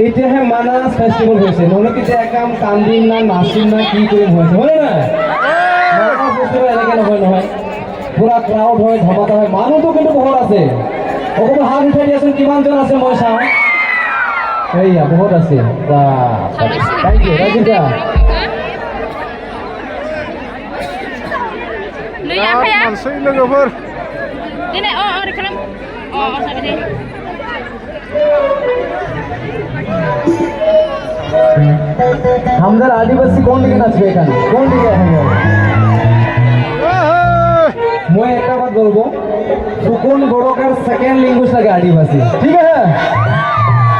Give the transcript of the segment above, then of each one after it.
এতিয়াহে মানাস ফেষ্টিভেল হৈছে নহ'লে কেতিয়া একাম কান্দিম না নাচিম না কি কৰিম হৈছে হয়নে নাই মানাস ফেষ্টিভেল এনেকৈ নহয় পুৰা ক্ৰাউড হয় ধমাকা হয় মানুহটো কিন্তু বহুত আছে অকণমান হাত উঠাই দিয়াচোন কিমানজন আছে মই চাওঁ এইয়া বহুত আছে বা থেংক ইউ ৰাজিতা मानसै लोगोफोर আমাদের আদিবাসী কোন দিকে নাচবে এখানে কোন দিকে মই একটা বাত বলবো সুকুন বড়কার সেকেন্ড ল্যাঙ্গুয়েজ লাগে আদিবাসী ঠিক আছে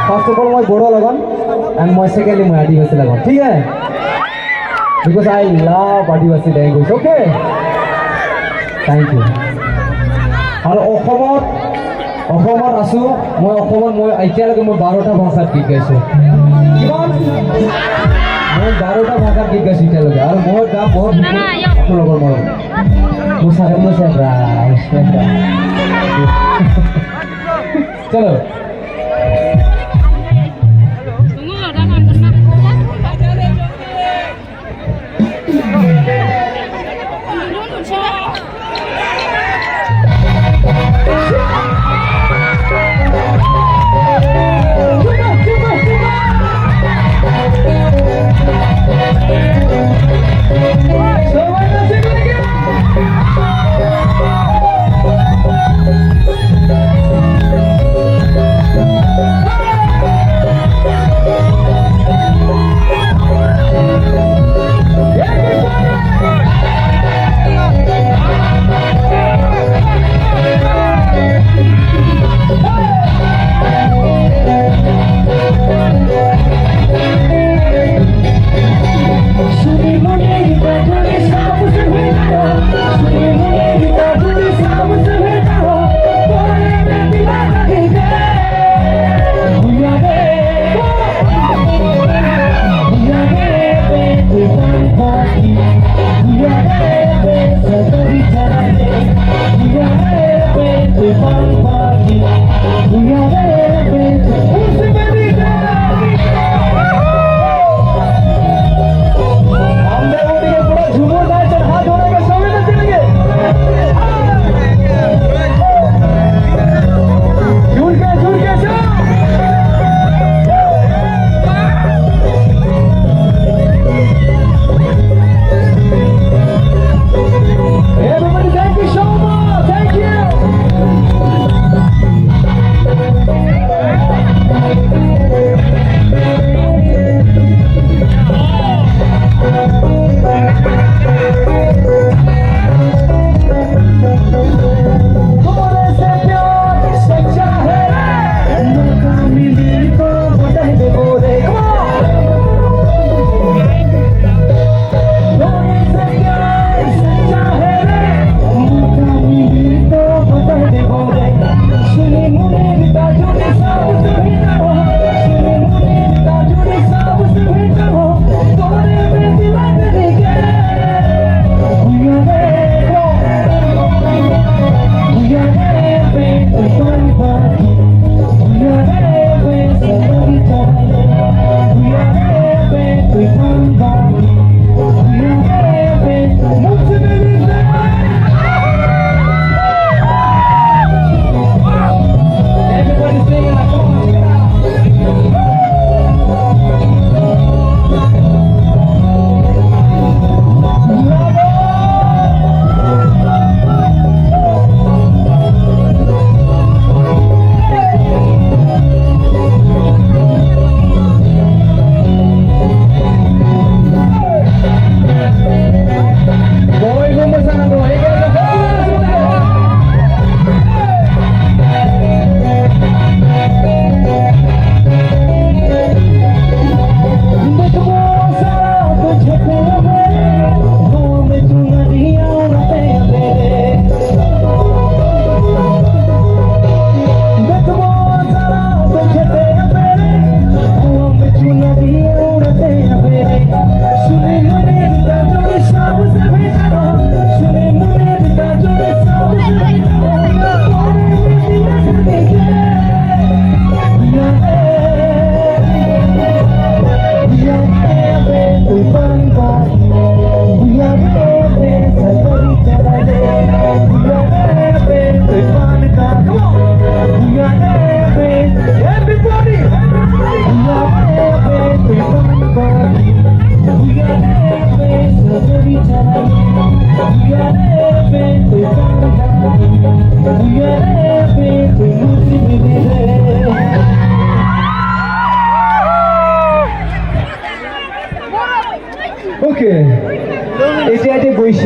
ফার্স্ট অফ অল মই বড় লাগাম এন্ড মই সেকেন্ডলি মই আদিবাসী লাগাম ঠিক আছে বিকজ আই লাভ আদিবাসী ল্যাঙ্গুয়েজ ওকে থ্যাংক ইউ আর অসমত আছোঁ মই অসমত মই এতিয়ালৈকে মই 12টা ভাষাত গীত গাইছোঁ মই 12টা ভাষাত গীত গাইছোঁ এতিয়ালৈকে আৰু মই গাম বহুত আপোনালোকৰ মই মোৰ চাগে মোৰ চলো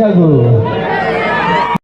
থাকো